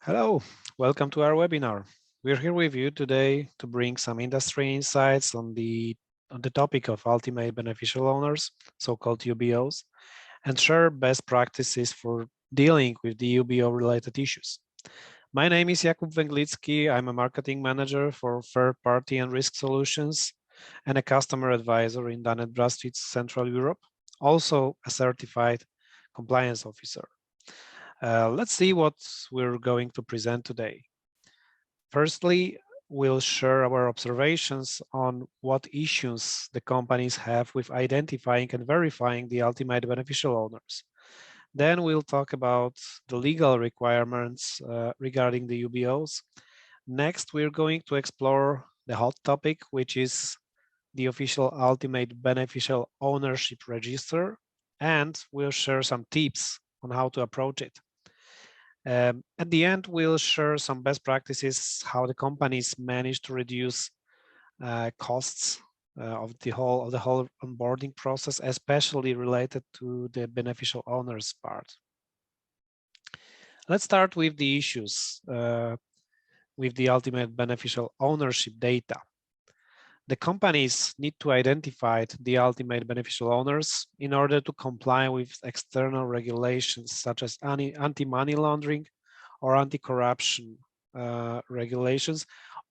Hello, welcome to our webinar. We're here with you today to bring some industry insights on the topic of ultimate beneficial owners, so-called UBOs, and share best practices for dealing with the UBO related issues. My name is Jakub Węglicki. I'm a marketing manager for third party and risk solutions and a customer advisor in Dun & Bradstreet Central Europe, also a certified compliance officer. Let's see what we're going to present today. Firstly, we'll share our observations on what issues the companies have with identifying and verifying the ultimate beneficial owners. Then we'll talk about the legal requirements regarding the UBOs. Next, we're going to explore the hot topic, which is the official ultimate beneficial ownership register, and we'll share some tips on how to approach it. At the end, we'll share some best practices, how the companies manage to reduce costs of the whole onboarding process, especially related to the beneficial owners part. Let's start with the issues with the ultimate beneficial ownership data. The companies need to identify the ultimate beneficial owners in order to comply with external regulations such as anti-money laundering or anti-corruption regulations,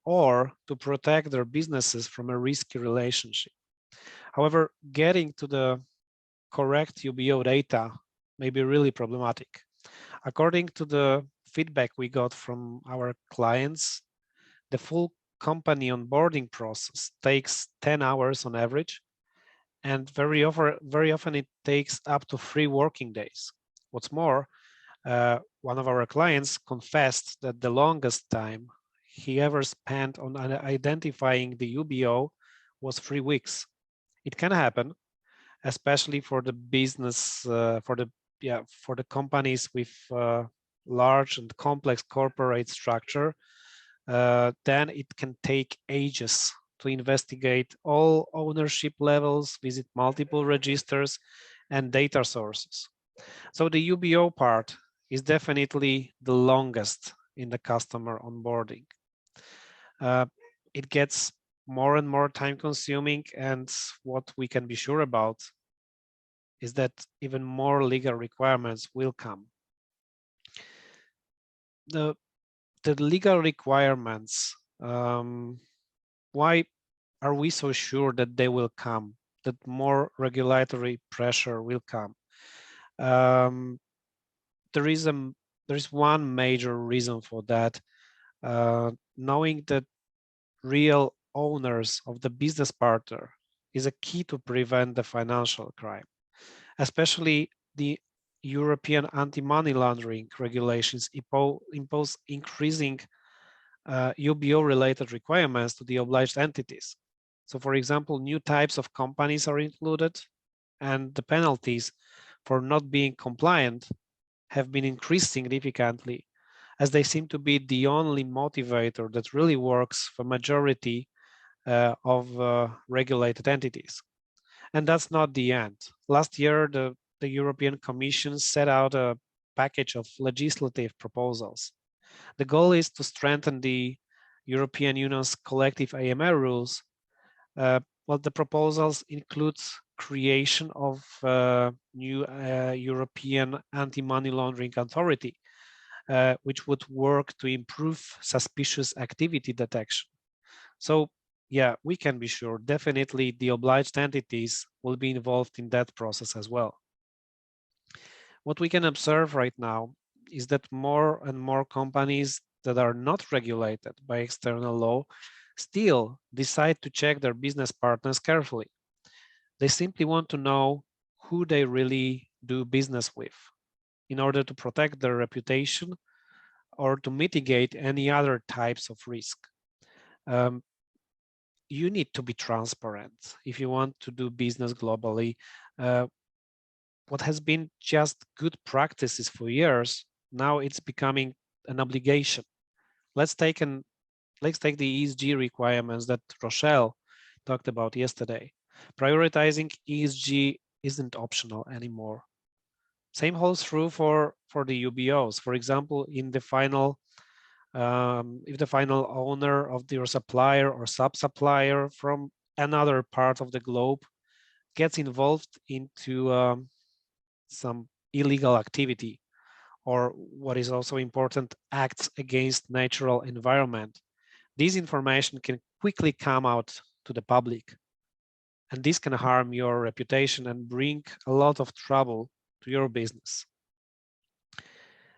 or to protect their businesses from a risky relationship. However, getting to the correct UBO data may be really problematic. According to the feedback we got from our clients, the full company onboarding process takes 10 hours on average, and very often it takes up to 3 working days. What's more, one of our clients confessed that the longest time he ever spent on identifying the UBO was 3 weeks. It can happen, especially for the business, for the companies with large and complex corporate structure. Then it can take ages to investigate all ownership levels, visit multiple registers and data sources. So the UBO part is definitely the longest in the customer onboarding. It gets more and more time consuming, and what we can be sure about is that even more legal requirements will come. The legal requirements, why are we so sure that they will come, that more regulatory pressure will come? There is one major reason for that. Knowing that real owners of the business partner is a key to prevent the financial crime, especially the European anti-money laundering regulations impose increasing UBO-related requirements to the obliged entities. So, for example, new types of companies are included, and the penalties for not being compliant have been increased significantly, as they seem to be the only motivator that really works for majority of regulated entities. And that's not the end. Last year, the European Commission set out a package of legislative proposals. The goal is to strengthen the European Union's collective AML rules. Well, the proposals include creation of a new European anti-money laundering authority, which would work to improve suspicious activity detection. So, yeah, we can be sure, definitely the obliged entities will be involved in that process as well. What we can observe right now is that more and more companies that are not regulated by external law still decide to check their business partners carefully. They simply want to know who they really do business with in order to protect their reputation or to mitigate any other types of risk. You need to be transparent if you want to do business globally. What has been just good practices for years, now it's becoming an obligation. Let's take the ESG requirements that Rochelle talked about yesterday. Prioritizing ESG isn't optional anymore. Same holds true for the UBOs. For example, in the final If the final owner of your supplier or sub-supplier from another part of the globe gets involved into some illegal activity, or what is also important, acts against natural environment, this information can quickly come out to the public. And this can harm your reputation and bring a lot of trouble to your business.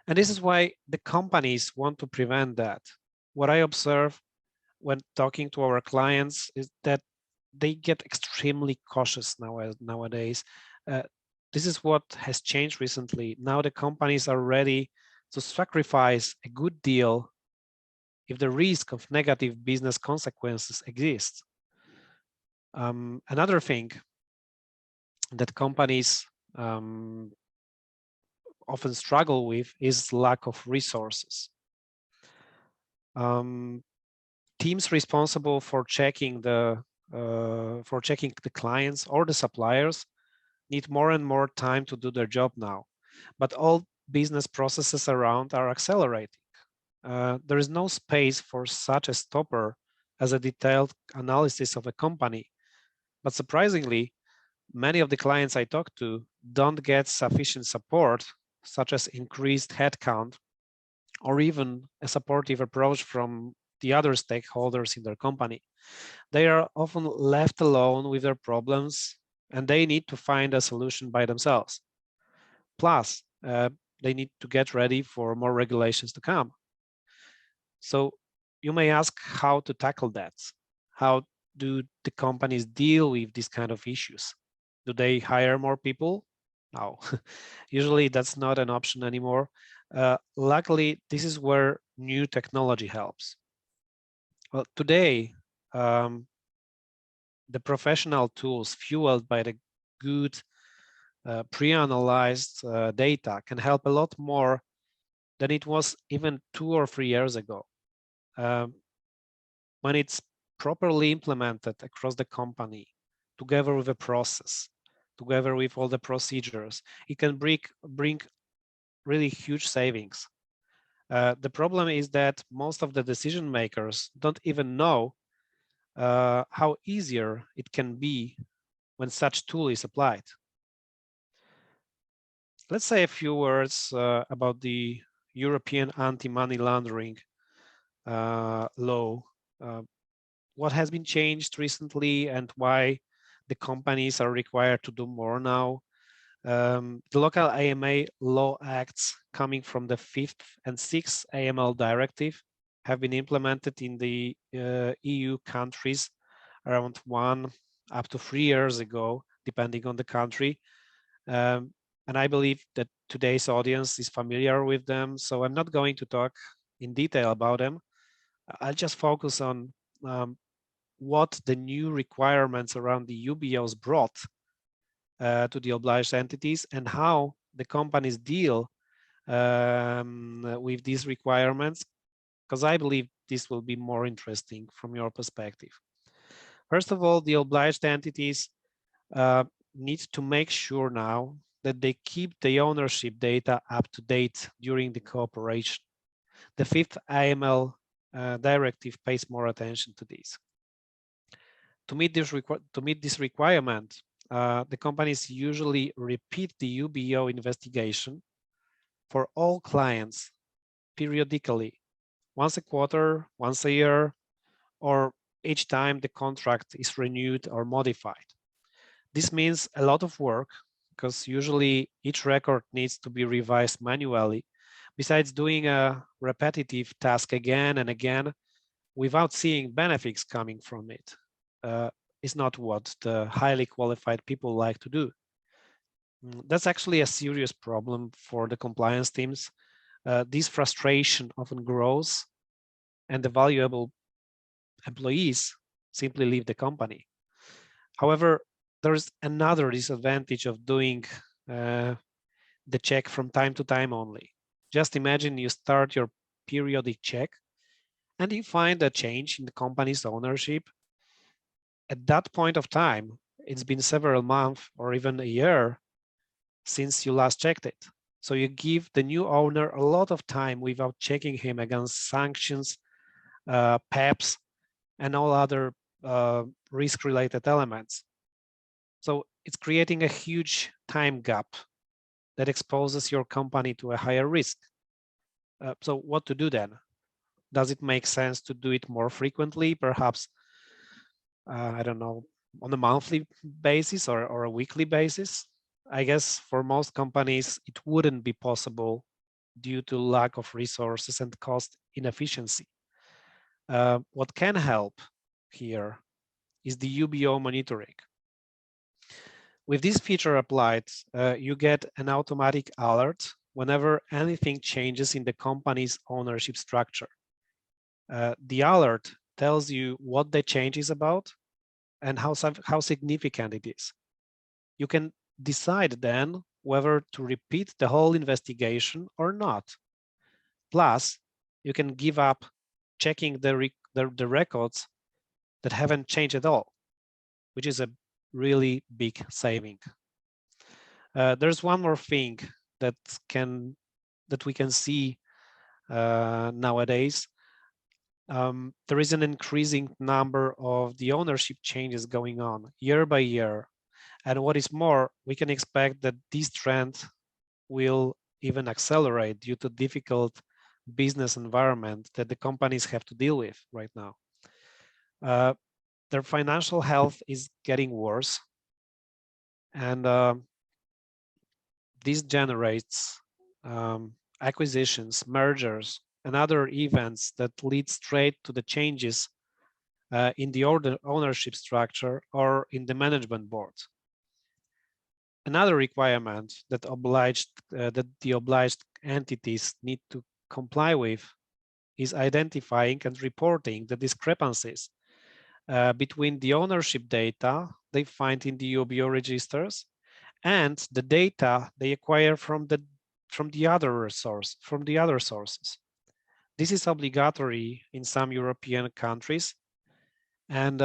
And this is why the companies want to prevent that. What I observe when talking to our clients is that they get extremely cautious nowadays. This is what has changed recently. Now the companies are ready to sacrifice a good deal if the risk of negative business consequences exists. Another thing that companies often struggle with is lack of resources. Teams responsible for checking the clients or the suppliers need more and more time to do their job now, but all business processes around are accelerating. There is no space for such a stopper as a detailed analysis of a company, but surprisingly, many of the clients I talk to don't get sufficient support, such as increased headcount or even a supportive approach from the other stakeholders in their company. They are often left alone with their problems and they need to find a solution by themselves. Plus, they need to get ready for more regulations to come. So you may ask how to tackle that. How do the companies deal with these kind of issues? Do they hire more people? No, usually that's not an option anymore. Luckily, this is where new technology helps. Well, today, the professional tools fueled by the good pre-analyzed data can help a lot more than it was even 2 or 3 years ago. When it's properly implemented across the company, together with a process, together with all the procedures, it can bring really huge savings. The problem is that most of the decision makers don't even know how easier it can be when such tool is applied. Let's say a few words about the European anti-money laundering law. What has been changed recently and why the companies are required to do more now. The local AMA law acts coming from the 5th and 6th AML directive have been implemented in the EU countries around 1 up to 3 years ago, depending on the country. And I believe that today's audience is familiar with them, so I'm not going to talk in detail about them. I'll just focus on what the new requirements around the UBOs brought to the obliged entities and how the companies deal with these requirements, because I believe this will be more interesting from your perspective. First of all, the obliged entities need to make sure now that they keep the ownership data up to date during the cooperation. The 5th AML directive pays more attention to this. To meet this requirement, the companies usually repeat the UBO investigation for all clients periodically, once a quarter, once a year, or each time the contract is renewed or modified. This means a lot of work because usually each record needs to be revised manually, besides doing a repetitive task again and again without seeing benefits coming from it. Is not what the highly qualified people like to do. That's actually a serious problem for the compliance teams. This frustration often grows and the valuable employees simply leave the company. However, there's another disadvantage of doing the check from time to time only. Just imagine you start your periodic check and you find a change in the company's ownership. At that point of time, it's been several months or even a year since you last checked it. So you give the new owner a lot of time without checking him against sanctions, PEPs, and all other risk-related elements. So it's creating a huge time gap that exposes your company to a higher risk. So what to do then? Does it make sense to do it more frequently, perhaps, I don't know, on a monthly basis or a weekly basis? I guess for most companies, it wouldn't be possible due to lack of resources and cost inefficiency. What can help here is the UBO monitoring. With this feature applied, you get an automatic alert whenever anything changes in the company's ownership structure. The alert tells you what the change is about and how significant it is. You can decide then whether to repeat the whole investigation or not. Plus, you can give up checking the records that haven't changed at all, which is a really big saving. There's one more thing that we can see nowadays. There is an increasing number of the ownership changes going on year by year. And what is more, we can expect that this trend will even accelerate due to difficult business environment that the companies have to deal with right now. Their financial health is getting worse. And this generates acquisitions, mergers, and other events that lead straight to the changes in the ownership structure or in the management board. Another requirement that the obliged entities need to comply with is identifying and reporting the discrepancies between the ownership data they find in the UBO registers and the data they acquire from the other sources. This is obligatory in some European countries, and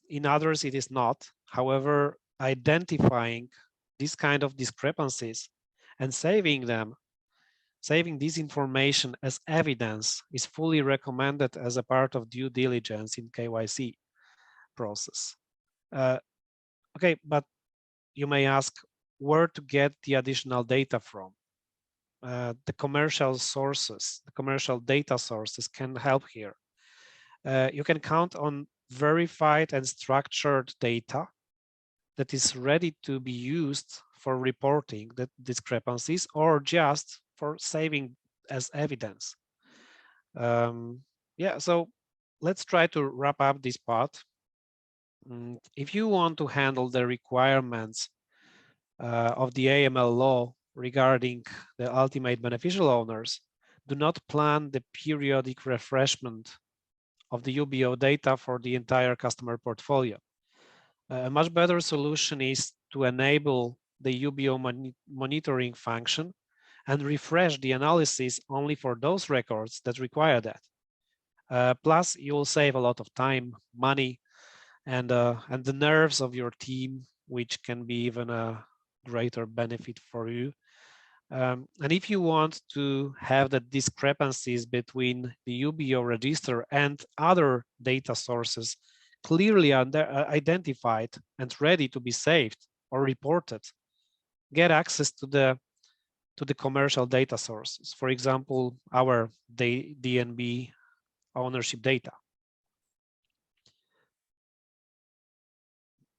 in others it is not. However, identifying these kind of discrepancies and saving this information as evidence is fully recommended as a part of due diligence in KYC process. Okay, but you may ask where to get the additional data from. The commercial sources, the commercial data sources can help here. You can count on verified and structured data that is ready to be used for reporting the discrepancies or just for saving as evidence. Yeah, so let's try to wrap up this part. If you want to handle the requirements of the AML law regarding the ultimate beneficial owners, do not plan the periodic refreshment of the UBO data for the entire customer portfolio. A much better solution is to enable the UBO monitoring function and refresh the analysis only for those records that require that. Plus, you will save a lot of time, money, and the nerves of your team, which can be even a greater benefit for you. And if you want to have the discrepancies between the UBO register and other data sources clearly identified and ready to be saved or reported, get access to the commercial data sources. For example, our DNB ownership data.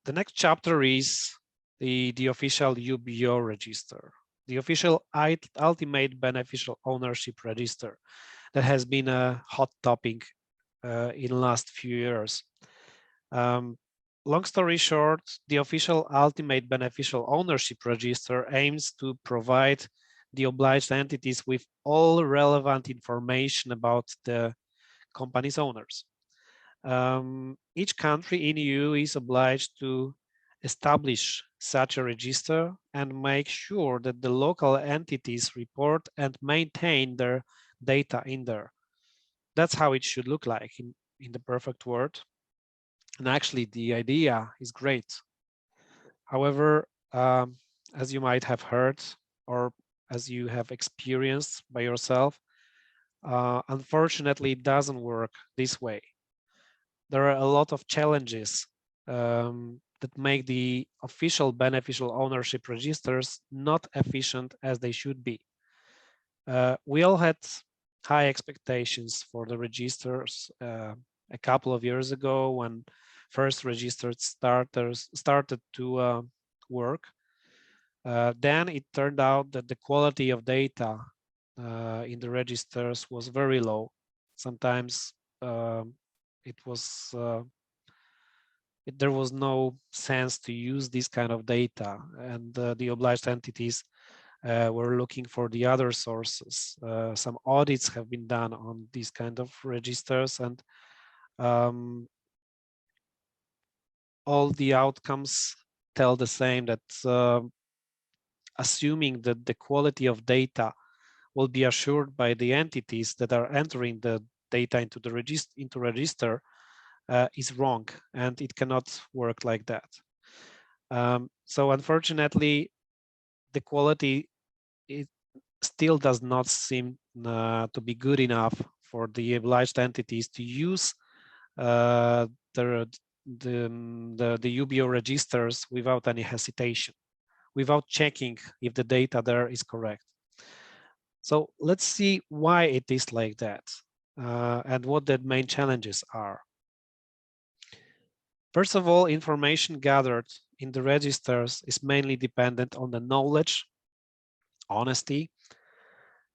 The next chapter is the official UBO register, the official ultimate beneficial ownership register that has been a hot topic in the last few years. Long story short, the official ultimate beneficial ownership register aims to provide the obliged entities with all relevant information about the company's owners. Each country in EU is obliged to establish such a register and make sure that the local entities report and maintain their data in there. That's how it should look like in the perfect world. And actually, the idea is great. However, as you might have heard, or as you have experienced by yourself, unfortunately, it doesn't work this way. There are a lot of challenges that make the official beneficial ownership registers not efficient as they should be. We all had high expectations for the registers a couple of years ago when first registered starters started to work. Then it turned out that the quality of data in the registers was very low. Sometimes it was there was no sense to use this kind of data, and the obliged entities were looking for the other sources. Some audits have been done on these kind of registers, and all the outcomes tell the same, that assuming that the quality of data will be assured by the entities that are entering the data into the register is wrong, and it cannot work like that. So unfortunately, the quality, it still does not seem to be good enough for the obliged entities to use the UBO registers without any hesitation, without checking if the data there is correct. So let's see why it is like that and what the main challenges are. First of all, information gathered in the registers is mainly dependent on the knowledge, honesty,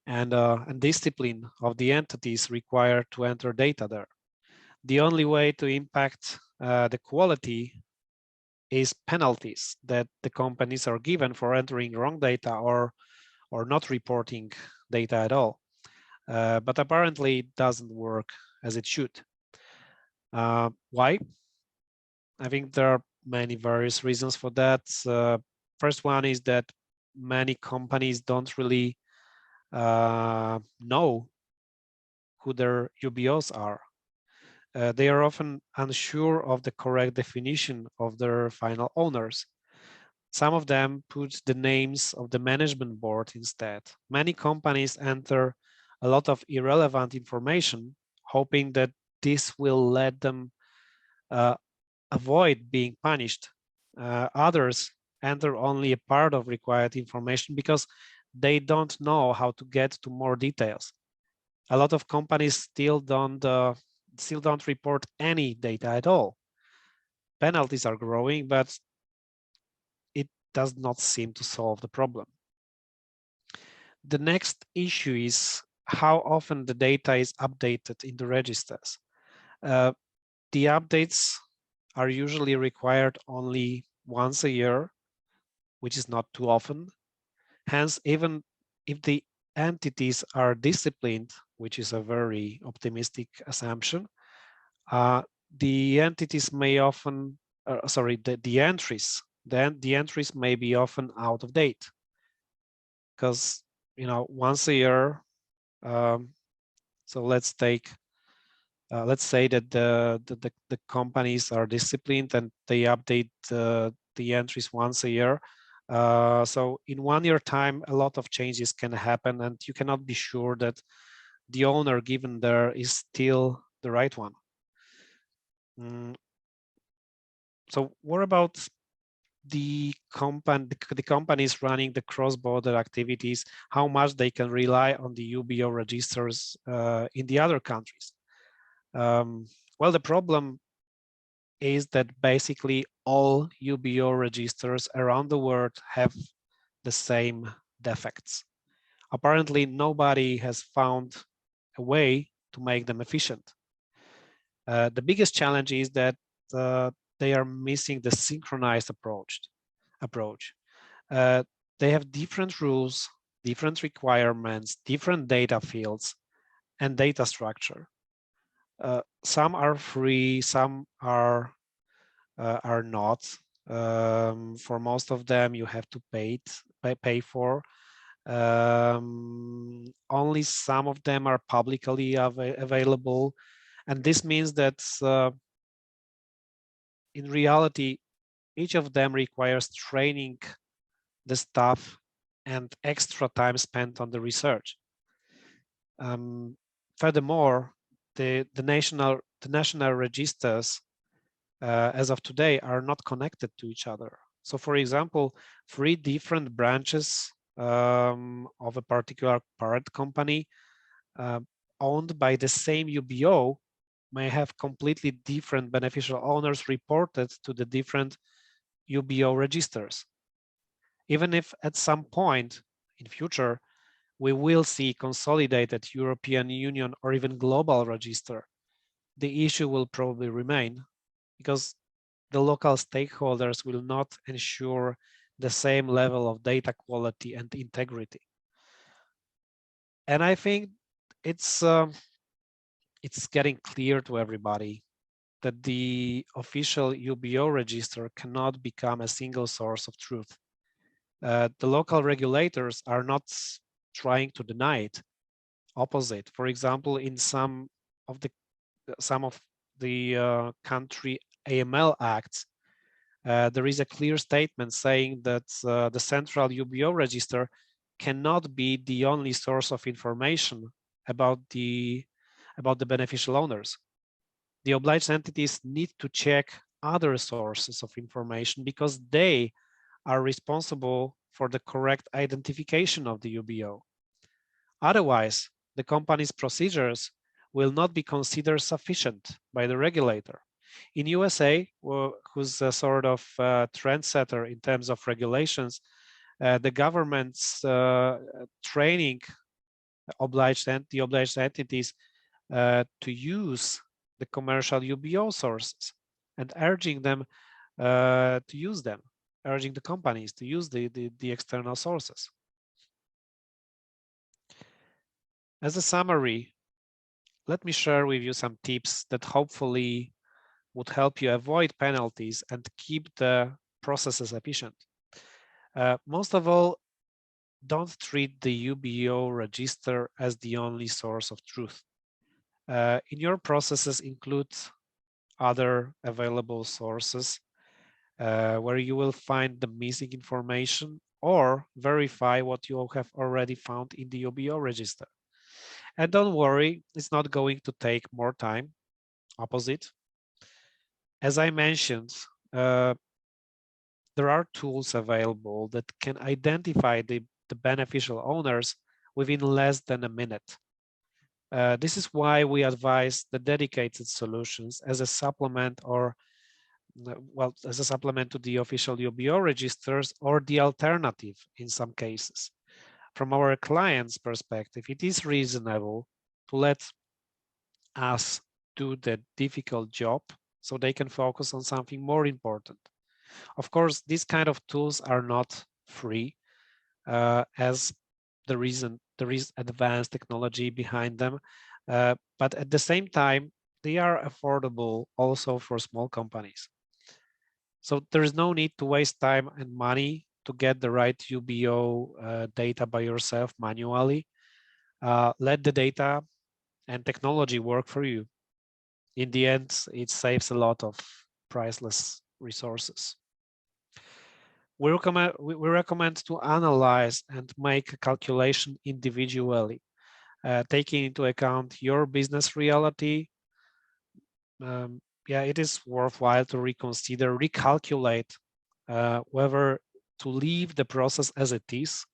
and discipline of the entities required to enter data there. The only way to impact the quality is penalties that the companies are given for entering wrong data or not reporting data at all. But apparently it doesn't work as it should. Why? I think there are many various reasons for that. First one is that many companies don't really know who their UBOs are. They are often unsure of the correct definition of their final owners. Some of them put the names of the management board instead. Many companies enter a lot of irrelevant information, hoping that this will let them avoid being punished. Others enter only a part of required information because they don't know how to get to more details. A lot of companies still don't report any data at all. Penalties are growing, but it does not seem to solve the problem. The next issue is how often the data is updated in the registers. The updates are usually required only once a year, which is not too often. Hence, even if the entities are disciplined, which is a very optimistic assumption, the entities may often, the entries may be often out of date, because once a year. So let's say that the companies are disciplined and they update the entries once a year. So in 1 year time, a lot of changes can happen, and you cannot be sure that the owner given there is still the right one. So what about the companies running the cross-border activities, how much they can rely on the UBO registers in the other countries? Well, the problem is that basically all UBO registers around the world have the same defects. Apparently, nobody has found a way to make them efficient. The biggest challenge is that they are missing the synchronized approach. They have different rules, different requirements, different data fields, and data structure. Some are free, some are not. For most of them, you have to pay for. Only some of them are publicly available, and this means that in reality, each of them requires training the staff and extra time spent on the research. Furthermore, the national registers as of today are not connected to each other. So for example, 3 different branches of a particular parent company owned by the same UBO may have completely different beneficial owners reported to the different UBO registers. Even if at some point in future, we will see consolidated European Union or even global register, the issue will probably remain because the local stakeholders will not ensure the same level of data quality and integrity. And I think it's getting clear to everybody that the official UBO register cannot become a single source of truth. The local regulators are not trying to deny it. Opposite. For example, in some of the country AML acts, there is a clear statement saying that the central UBO register cannot be the only source of information about the beneficial owners. The obliged entities need to check other sources of information because they are responsible for the correct identification of the UBO. Otherwise, the company's procedures will not be considered sufficient by the regulator. In USA, who's a sort of trendsetter in terms of regulations, the government's training the obliged entities to use the commercial UBO sources and urging them to use them, urging the companies to use the external sources. As a summary, let me share with you some tips that hopefully would help you avoid penalties and keep the processes efficient. Most of all, don't treat the UBO register as the only source of truth. In your processes, include other available sources where you will find the missing information or verify what you have already found in the UBO register. And don't worry, it's not going to take more time. Opposite. As I mentioned, there are tools available that can identify the beneficial owners within less than a minute. This is why we advise the dedicated solutions as a supplement or, well, as a supplement to the official UBO registers or the alternative in some cases. From our client's perspective, it is reasonable to let us do the difficult job so they can focus on something more important. Of course, these kind of tools are not free, as there is advanced technology behind them, but at the same time, they are affordable also for small companies. So there is no need to waste time and money to get the right UBO data by yourself manually. Let the data and technology work for you. In the end, it saves a lot of priceless resources. We recommend to analyze and make a calculation individually, taking into account your business reality. Yeah, it is worthwhile to recalculate whether to leave the process as it is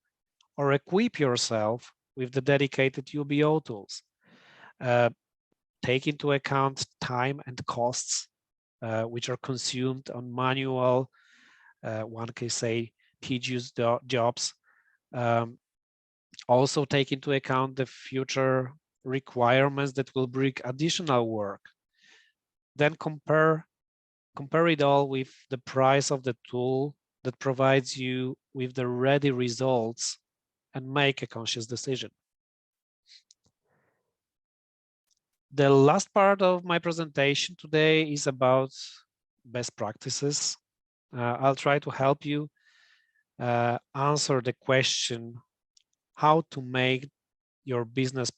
or equip yourself with the dedicated UBO tools. Take into account time and costs which are consumed on manual, one can say, tedious jobs. Also take into account the future requirements that will bring additional work. Then compare it all with the price of the tool that provides you with the ready results and make a conscious decision. The last part of my presentation today is about best practices. I'll try to help you answer the question how to make your business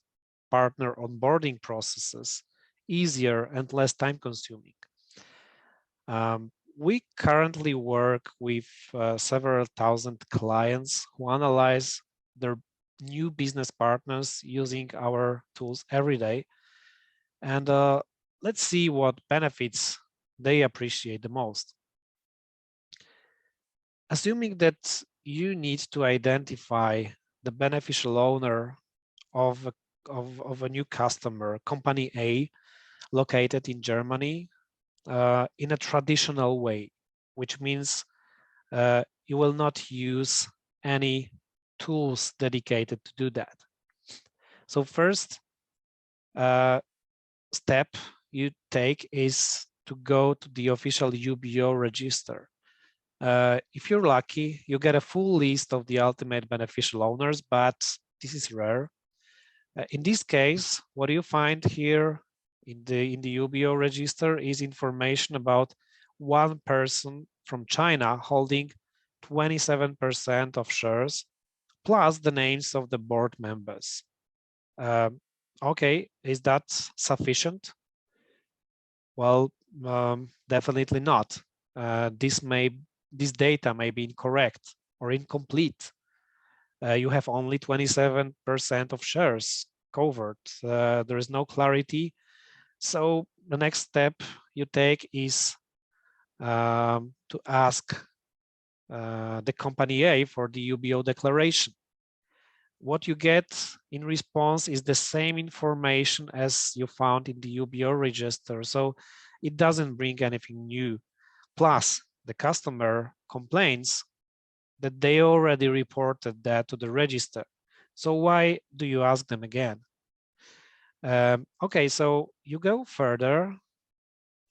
partner onboarding processes easier and less time consuming. We currently work with several thousand clients who analyze their new business partners using our tools every day. And let's see what benefits they appreciate the most. Assuming that you need to identify the beneficial owner of a new customer, company A, located in Germany, in a traditional way, which means you will not use any tools dedicated to do that. So first step you take is to go to the official UBO register. If you're lucky, you get a full list of the ultimate beneficial owners, but this is rare. In this case, what you find here in the UBO register is information about one person from China holding 27% of shares, plus the names of the board members. Okay, is that sufficient? Well, definitely not. This data may be incorrect or incomplete. You have only 27% of shares covered. There is no clarity. So the next step you take is to ask the company A for the UBO declaration. What you get in response is the same information as you found in the UBO register. So it doesn't bring anything new. Plus, the customer complains that they already reported that to the register. So why do you ask them again? Okay, so you go further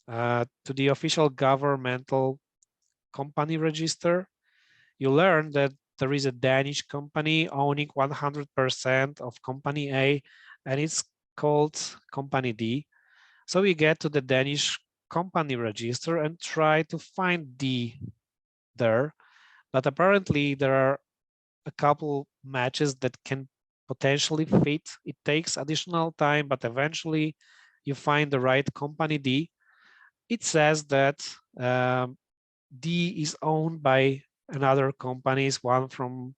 to the official governmental company register. You learn that there is a Danish company owning 100% of company A, and it's called company D. So we get to the Danish company register and try to find D there. But apparently there are a couple matches that can potentially fit. It takes additional time, but eventually you find the right company D. It says that D is owned by another companies, one from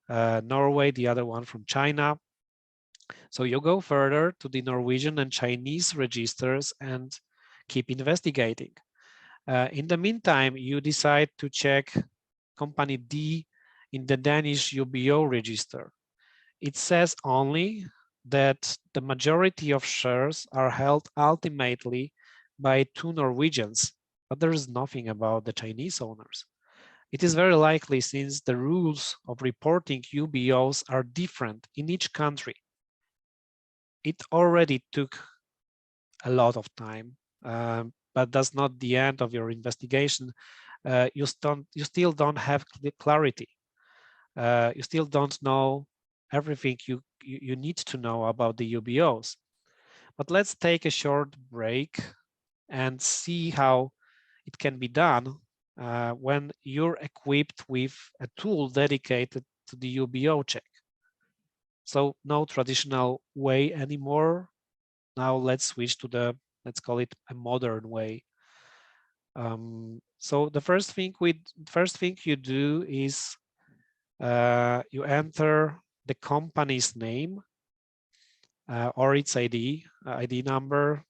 Norway, the other one from China. So you go further to the Norwegian and Chinese registers and keep investigating. In the meantime, you decide to check company D in the Danish UBO register. It says only that the majority of shares are held ultimately by 2 Norwegians, but there is nothing about the Chinese owners. It is very likely, since the rules of reporting UBOs are different in each country. It already took a lot of time, but that's not the end of your investigation. You still don't have clarity. You still don't know everything you need to know about the UBOs. But let's take a short break and see how it can be done when you're equipped with a tool dedicated to the UBO check. So no traditional way anymore. Now let's switch to the, let's call it a modern way. So the first thing you do is you enter the company's name or its ID number.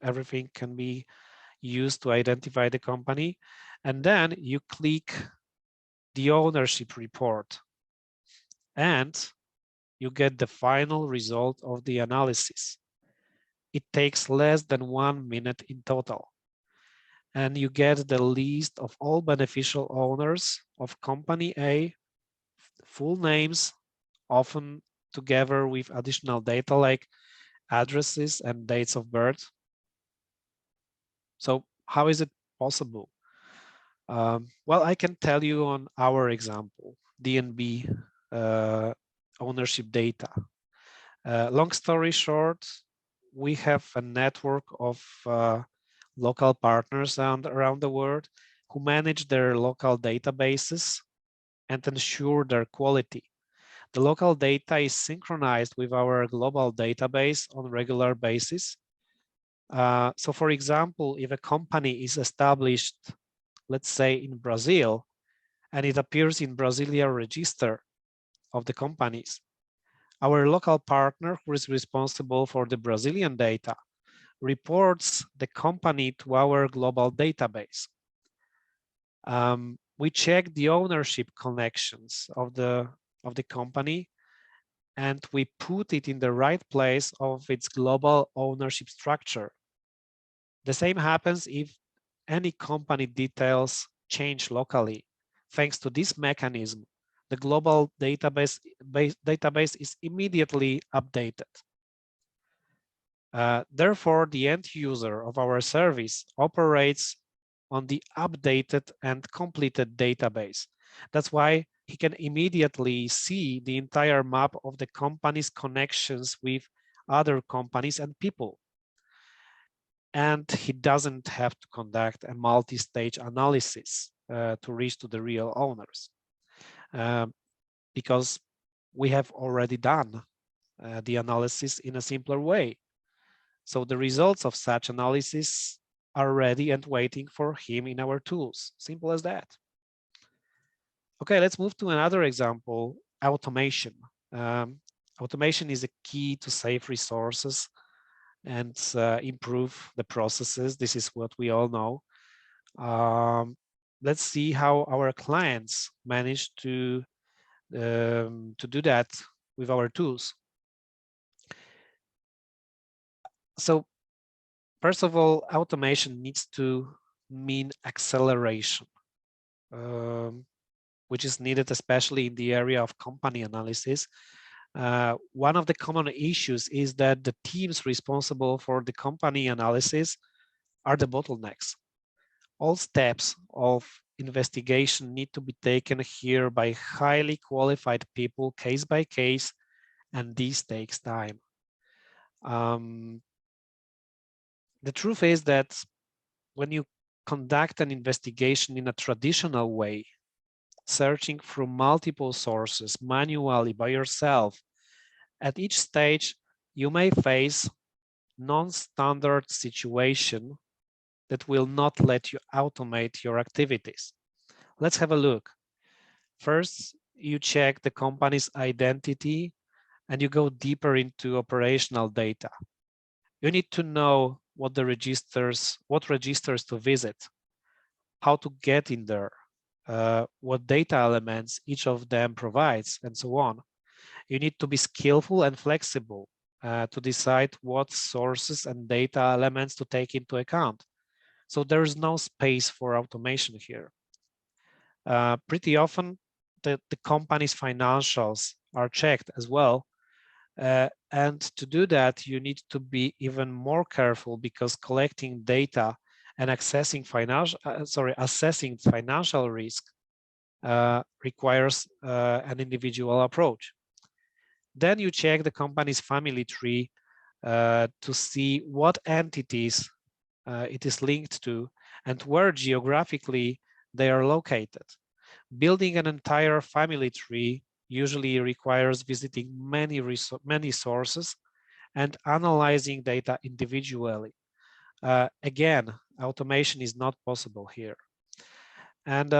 Everything can be used to identify the company. And then you click the ownership report and you get the final result of the analysis. It takes less than 1 minute in total. And you get the list of all beneficial owners of company A, full names, often together with additional data like addresses and dates of birth. So how is it possible? Well, I can tell you on our example, DNB ownership data. Long story short, we have a network of local partners around the world who manage their local databases and ensure their quality. The local data is synchronized with our global database on a regular basis. So for example, if a company is established, let's say in Brazil, and it appears in Brazilian register of the companies, our local partner who is responsible for the Brazilian data reports the company to our global database. We check the ownership connections of the company, and we put it in the right place of its global ownership structure. The same happens if any company details change locally. Thanks to this mechanism, the global database is immediately updated. Therefore, the end user of our service operates on the updated and completed database. That's why he can immediately see the entire map of the company's connections with other companies and people. And he doesn't have to conduct a multi-stage analysis to reach to the real owners, because we have already done the analysis in a simpler way. So the results of such analysis are ready and waiting for him in our tools. Simple as that. Okay, let's move to another example, automation. Automation is a key to save resources and improve the processes. This is what we all know. Let's see how our clients manage to do that with our tools. So first of all, automation needs to mean acceleration, which is needed especially in the area of company analysis. One of the common issues is that the teams responsible for the company analysis are the bottlenecks. All steps of investigation need to be taken here by highly qualified people, case by case, and this takes time. The truth is that when you conduct an investigation in a traditional way, searching through multiple sources manually by yourself, at each stage, you may face non-standard situation that will not let you automate your activities. Let's have a look. First, you check the company's identity and you go deeper into operational data. You need to know what registers to visit, how to get in there, what data elements each of them provides, and so on. You need to be skillful and flexible to decide what sources and data elements to take into account. So there is no space for automation here. Pretty often, the company's financials are checked as well. And to do that, you need to be even more careful because collecting data and assessing financial risk requires an individual approach. Then you check the company's family tree to see what entities it is linked to and where geographically they are located. Building an entire family tree usually requires visiting many sources and analyzing data individually. Again, automation is not possible here. And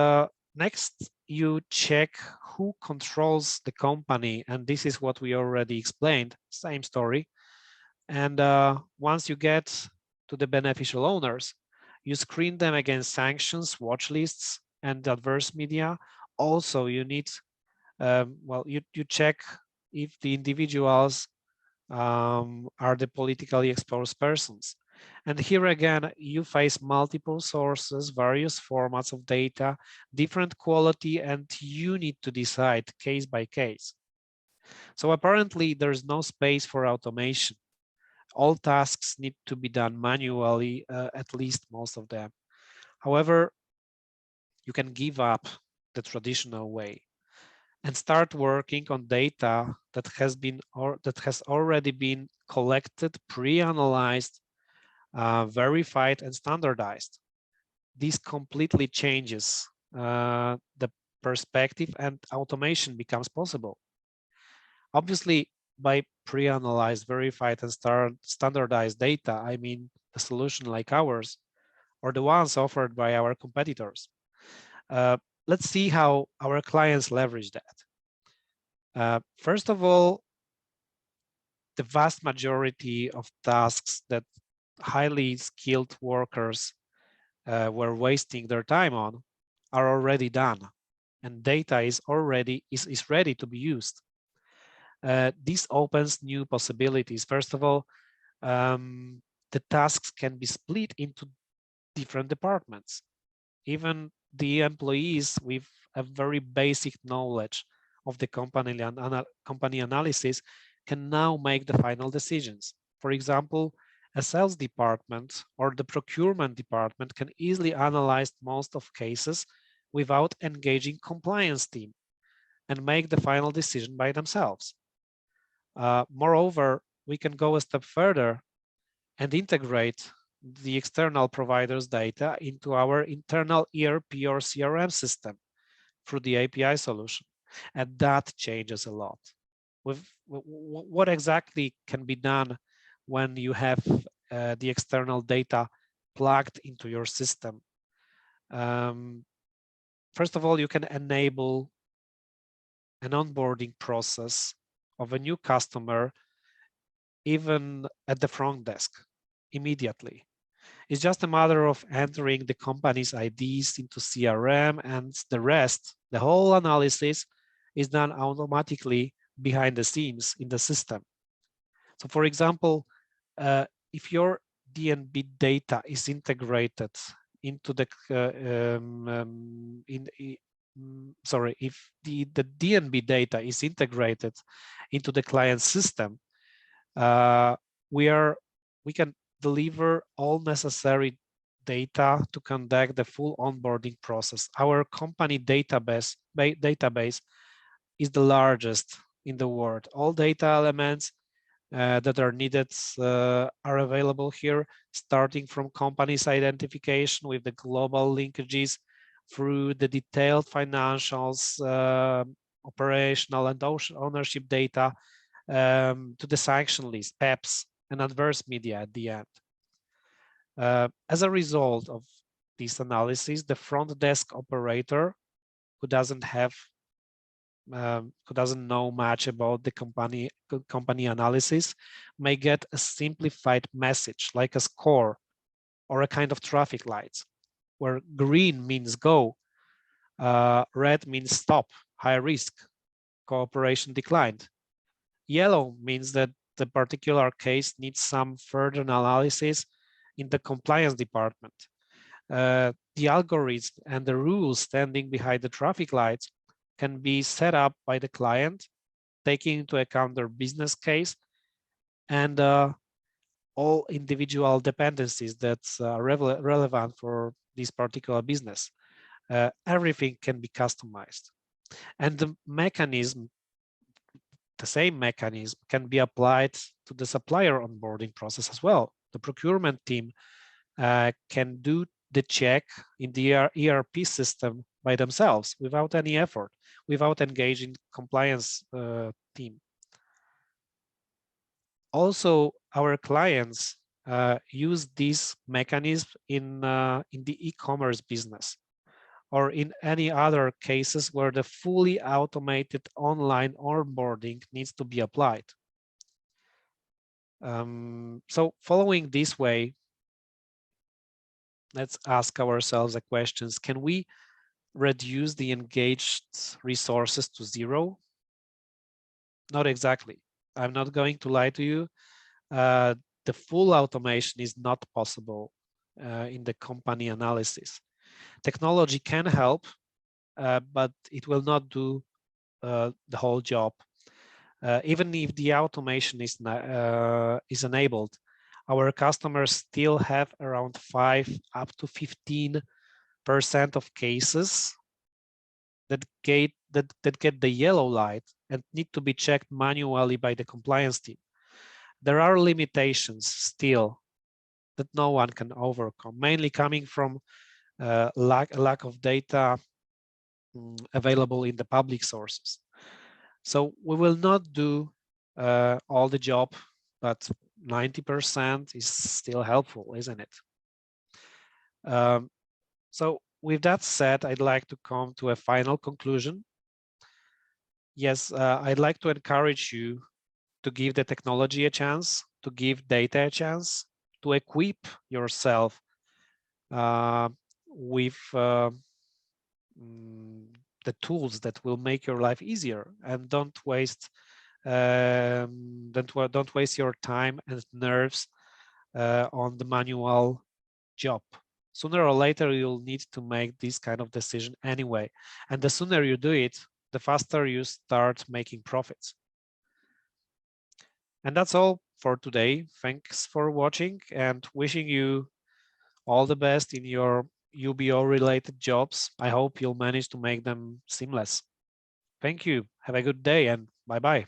next, you check who controls the company, and this is what we already explained, same story. And once you get to the beneficial owners, you screen them against sanctions, watch lists, and adverse media. Also, you need, you check if the individuals are the politically exposed persons. And here again, you face multiple sources, various formats of data, different quality, and you need to decide case by case. So apparently there's no space for automation. All tasks need to be done manually, at least most of them. However, you can give up the traditional way and start working on data that has already been collected, pre-analyzed, verified, and standardized. This completely changes the perspective, and automation becomes possible. Obviously, by pre-analyzed, verified, and standardized data, I mean the solution like ours or the ones offered by our competitors. Let's see how our clients leverage that. First of all, the vast majority of tasks that highly skilled workers were wasting their time on are already done, and data is ready to be used. This opens new possibilities. First of all, the tasks can be split into different departments. Even the employees with a very basic knowledge of the company analysis can now make the final decisions. For example, a sales department or the procurement department can easily analyze most of cases without engaging compliance team and make the final decision by themselves. Moreover, we can go a step further and integrate the external provider's data into our internal ERP or CRM system through the API solution. And that changes a lot. With what exactly can be done when you have the external data plugged into your system? First of all, you can enable an onboarding process of a new customer even at the front desk immediately. It's just a matter of entering the company's IDs into CRM, and the rest, the whole analysis, is done automatically behind the scenes in the system. So for example, if your DNB data is integrated into the if the DNB data is integrated into the client system, we can deliver all necessary data to conduct the full onboarding process. Our company database is the largest in the world. All data elements that are needed are available here, starting from company's identification with the global linkages through the detailed financials, operational and ownership data, to the sanction list, PEPs, and adverse media at the end. As a result of this analysis, the front desk operator who doesn't know much about the company analysis may get a simplified message like a score or a kind of traffic lights, where green means go, red means stop, high risk, cooperation declined. Yellow means that the particular case needs some further analysis in the compliance department. The algorithm and the rules standing behind the traffic lights can be set up by the client, taking into account their business case and all individual dependencies that are relevant for this particular business. Everything can be customized. And the same mechanism can be applied to the supplier onboarding process as well. The procurement team can do the check in the ERP system by themselves without any effort, without engaging compliance team. Also, our clients use this mechanism in the e-commerce business or in any other cases where the fully automated online onboarding needs to be applied. So following this way, let's ask ourselves the questions. Can we reduce the engaged resources to zero? Not exactly. I'm not going to lie to you. The full automation is not possible in the company analysis. Technology can help, but it will not do the whole job. Even if the automation is enabled, our customers still have around 5 up to 15% of cases that get the yellow light and need to be checked manually by the compliance team. There are limitations still that no one can overcome, mainly coming from lack of data available in the public sources. So we will not do all the job, but 90% is still helpful, isn't it? So with that said, I'd like to come to a final conclusion. Yes, I'd like to encourage you to give the technology a chance, to give data a chance, to equip yourself with the tools that will make your life easier, and don't waste your time and nerves on the manual job. Sooner or later, you'll need to make this kind of decision anyway. And the sooner you do it, the faster you start making profits. And that's all for today. Thanks for watching and wishing you all the best in your UBO related jobs. I hope you'll manage to make them seamless. Thank you. Have a good day and bye-bye.